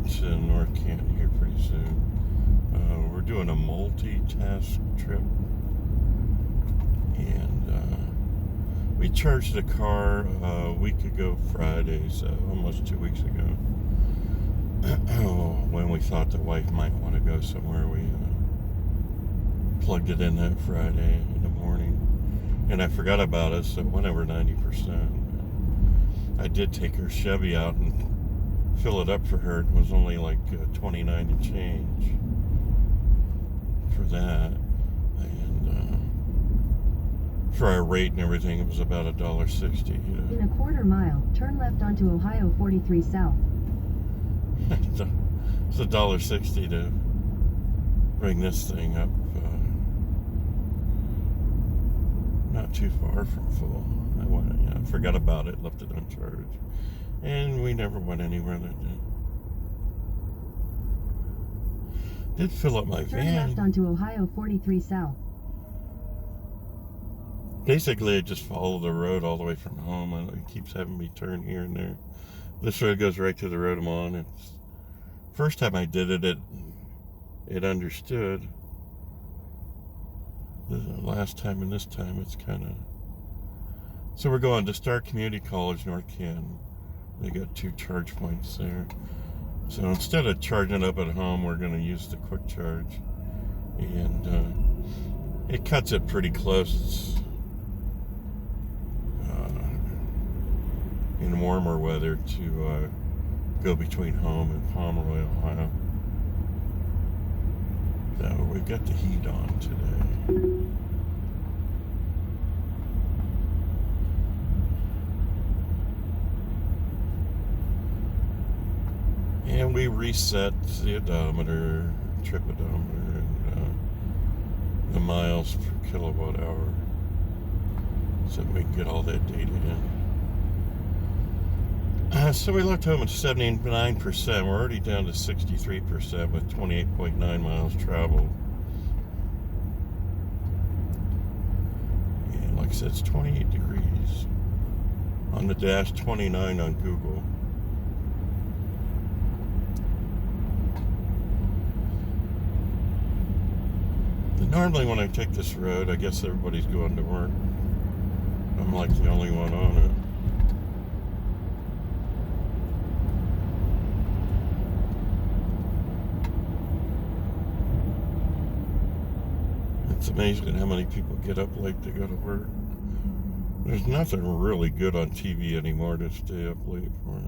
get to North Canton here pretty soon. We're doing a multi-task trip, and we charged the car a week ago Friday, so almost 2 weeks ago. When we thought the wife might want to go somewhere, we plugged it in that Friday in the morning, and I forgot about it, so it went over 90%. I did take her Chevy out and fill it up for her. It was only like 29 and change for that, and for our rate and everything, it was about $1.60. In a quarter mile, turn left onto Ohio 43 South. It's $1.60 to bring this thing up, not too far from full. I forgot about it, left it uncharged, and we never went anywhere that day. Did fill up my van. Turn left onto Ohio 43 South. Basically, I just follow the road all the way from home, and it keeps having me turn here and there. This road goes right to the road I'm on. It's first time I did it, it understood. The last time and this time, it's kind of. So we're going to Star Community College, North Canton. They got 2 charge points there. So instead of charging up at home, we're going to use the quick charge, and it cuts it pretty close. In warmer weather to go between home and Pomeroy, Ohio. So we've got the heat on today. And we reset the odometer, trip odometer, and the miles per kilowatt hour, so we can get all that data in. So we left home at 79%. We're already down to 63% with 28.9 miles traveled. And like I said, it's 28 degrees on the dash, 29 on Google. Normally when I take this road, I guess everybody's going to work. I'm like the only one on it. It's amazing how many people get up late to go to work. There's nothing really good on TV anymore to stay up late for.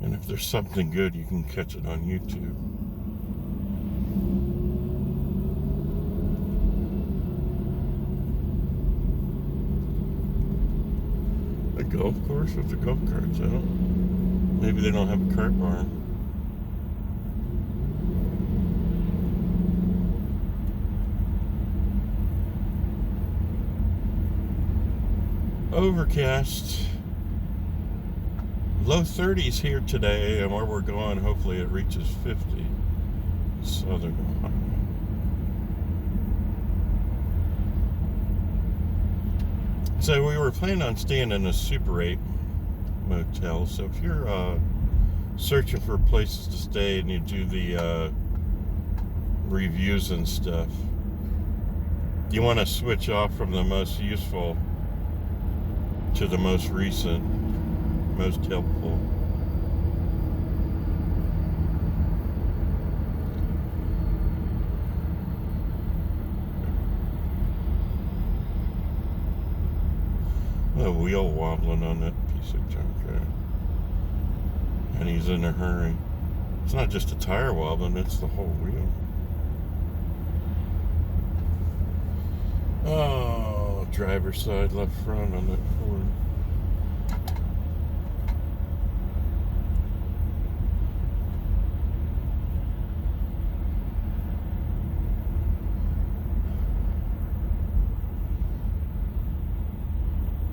And if there's something good, you can catch it on YouTube. A golf course with the golf carts out. Maybe they don't have a cart barn. Overcast. Low 30s here today, and where we're going, hopefully it reaches 50. Southern Ohio. So we were planning on staying in a Super 8 motel. So if you're searching for places to stay and you do the reviews and stuff, you want to switch off from the most useful to the most recent, most helpful. A wheel wobbling on that piece of junk there. And he's in a hurry. It's not just a tire wobbling, it's the whole wheel. Oh, driver's side left front on that Ford.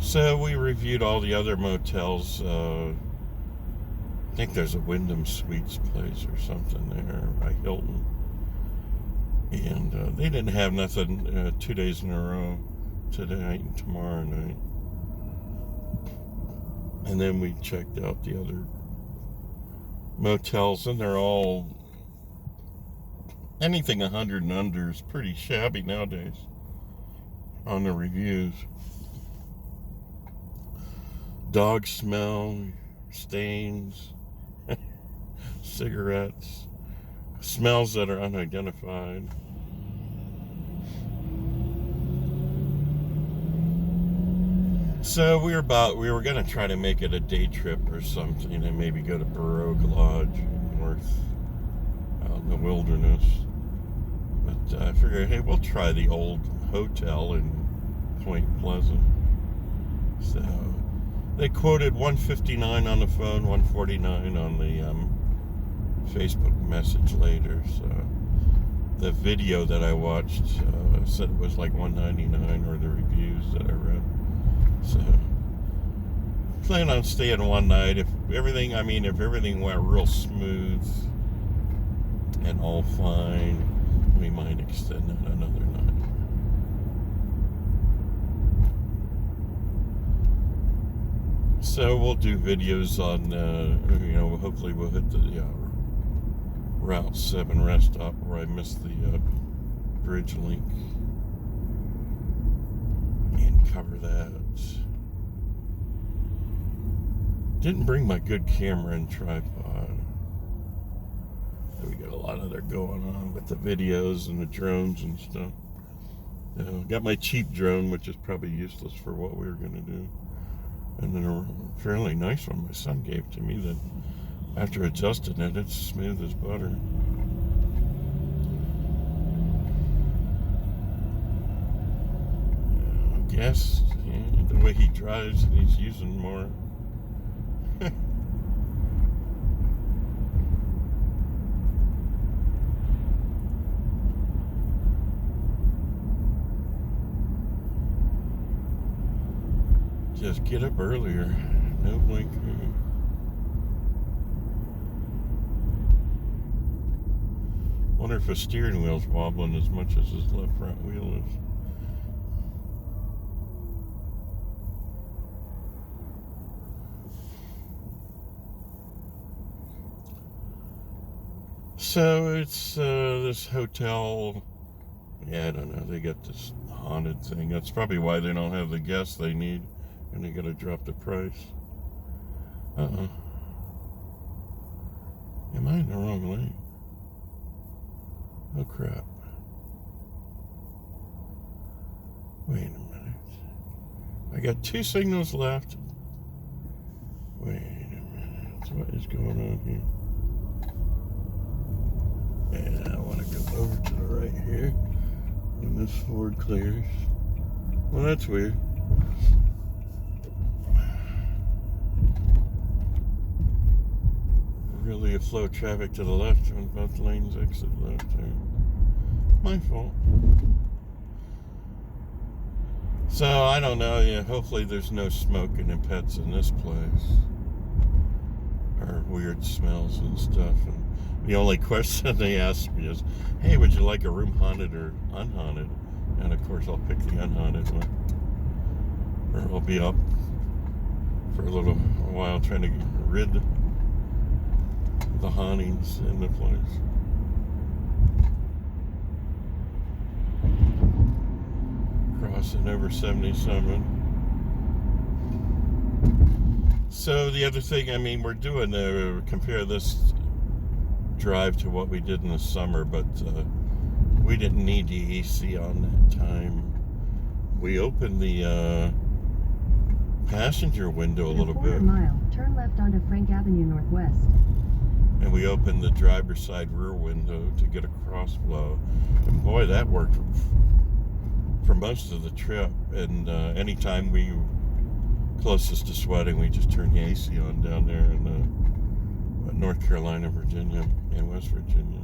So we reviewed all the other motels. I think there's a Wyndham Suites place or something there by Hilton. And they didn't have nothing 2 days in a row, tonight and tomorrow night. And then we checked out the other motels, and they're all anything 100 and under is pretty shabby nowadays on the reviews. Dog smell, stains, cigarettes, smells that are unidentified. So we were going to try to make it a day trip or something and maybe go to Baroque Lodge north out in the wilderness. But I figured, hey, we'll try the old hotel in Point Pleasant. So they quoted $159 on the phone, $149 on the Facebook message later. So the video that I watched said it was like $199, or the reviews that I read. So plan on staying one night. If everything went real smooth and all fine, we might extend that another night. So we'll do videos on, hopefully we'll hit the Route 7 rest stop where I missed the bridge link and cover that. Didn't bring my good camera and tripod. We got a lot of that going on with the videos and the drones and stuff. Got my cheap drone, which is probably useless for what we were going to do. And then a fairly nice one my son gave to me that after adjusting it, it's smooth as butter. I guess the way he drives and he's using more. Just get up earlier. No blinker. Wonder if his steering wheel's wobbling as much as his left front wheel is. So it's this hotel. Yeah, I don't know. They got this haunted thing. That's probably why they don't have the guests they need. And they gotta drop the price. Am I in the wrong lane? Oh crap. Wait a minute. I got 2 signals left. Wait a minute. What is going on here? And I want to go over to the right here. And this Ford clears. Well, that's weird. Really a flow of traffic to the left when both lanes exit left there. My fault. So I don't know. Yeah, hopefully there's no smoking and pets in this place, or weird smells and stuff. And the only question they asked me is, "Hey, would you like a room haunted or unhaunted?" And of course, I'll pick the unhaunted one, or I'll be up for a while trying to rid the hauntings in the place. Crossing over 77. So the other thing, we're doing compare this drive to what we did in the summer, but we didn't need the AC on that time. We opened the passenger window a little bit. Mile, turn left onto Frank Avenue Northwest. And we opened the driver's side rear window to get a cross flow. And boy, that worked for most of the trip. And anytime we closest to sweating, we just turned the AC on down there in North Carolina, Virginia, and West Virginia.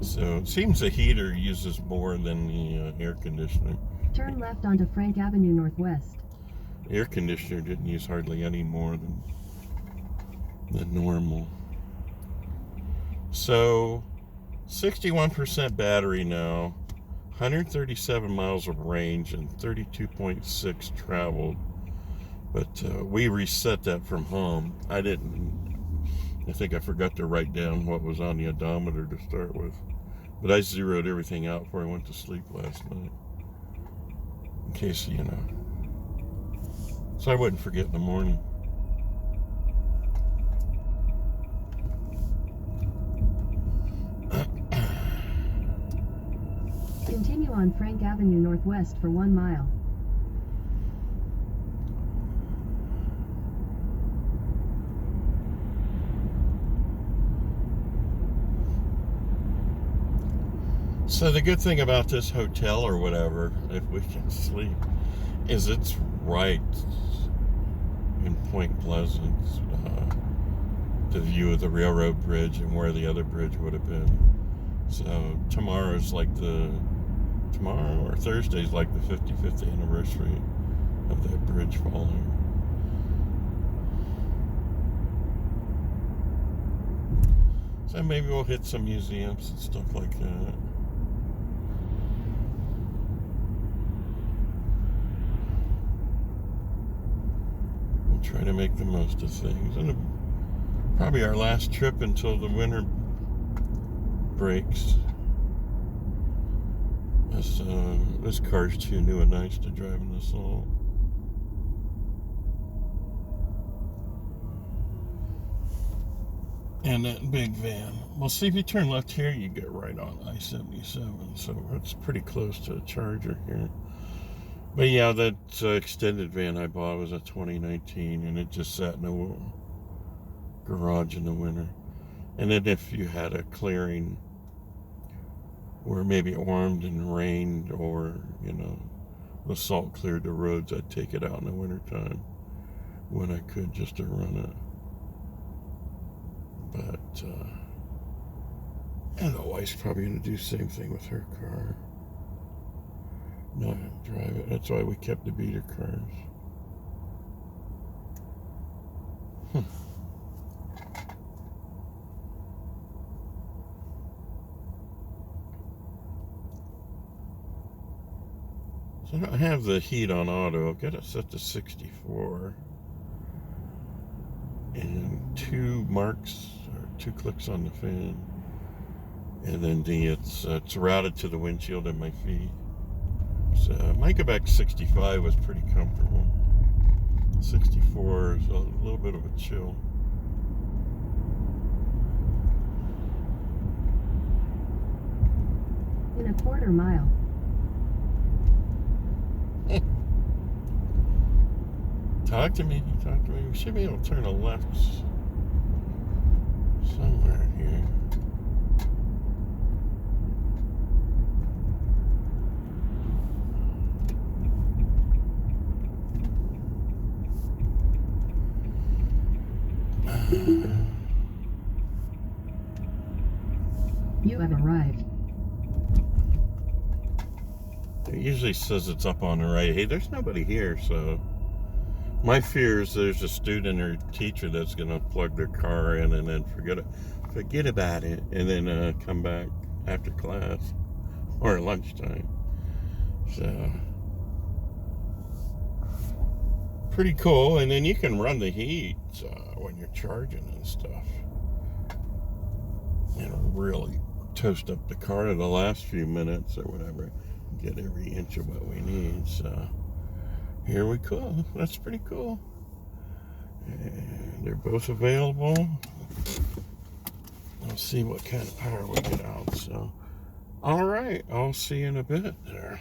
So it seems the heater uses more than the air conditioner. Turn left onto Frank Avenue Northwest. The air conditioner didn't use hardly any more than normal. So 61% battery now, 137 miles of range, and 32.6 traveled. But we reset that from home. I didn't I think I forgot to write down what was on the odometer to start with. But I zeroed everything out before I went to sleep last night. In case, you know. So I wouldn't forget in the morning. Continue on Frank Avenue Northwest for 1 mile. So the good thing about this hotel or whatever, if we can sleep, is it's right in Point Pleasant. The view of the railroad bridge and where the other bridge would have been. So tomorrow's like tomorrow or Thursday's like the 55th anniversary of that bridge falling. So maybe we'll hit some museums and stuff like that. We'll try to make the most of things. And probably our last trip until the winter breaks. This car's too new and nice to drive in the snow. And that big van. Well, see, if you turn left here, you get right on I-77. So it's pretty close to a charger here. But yeah, that extended van I bought was a 2019, and it just sat in a garage in the winter. And then if you had a clearing where maybe it warmed and rained, or, you know, the salt cleared the roads, I'd take it out in the wintertime when I could, just to run it. But, and the wife's probably going to do the same thing with her car. Not drive it. That's why we kept the beater cars. So I don't have the heat on auto. I've got it set to 64. And 2 marks, or 2 clicks on the fan. And then it's routed to the windshield at my feet. So my go back 65 was pretty comfortable. 64 is a little bit of a chill. In a quarter mile. Talk to me. We should be able to turn a left somewhere here. You have arrived. It usually says it's up on the right. Hey, there's nobody here, so my fear is there's a student or teacher that's going to plug their car in and then forget about it, and then come back after class or lunchtime. So pretty cool. And then you can run the heat when you're charging and stuff, and really toast up the car to the last few minutes or whatever, get every inch of what we need. So here we go. That's pretty cool. And they're both available. Let's see what kind of power we get out. So all right, I'll see you in a bit there.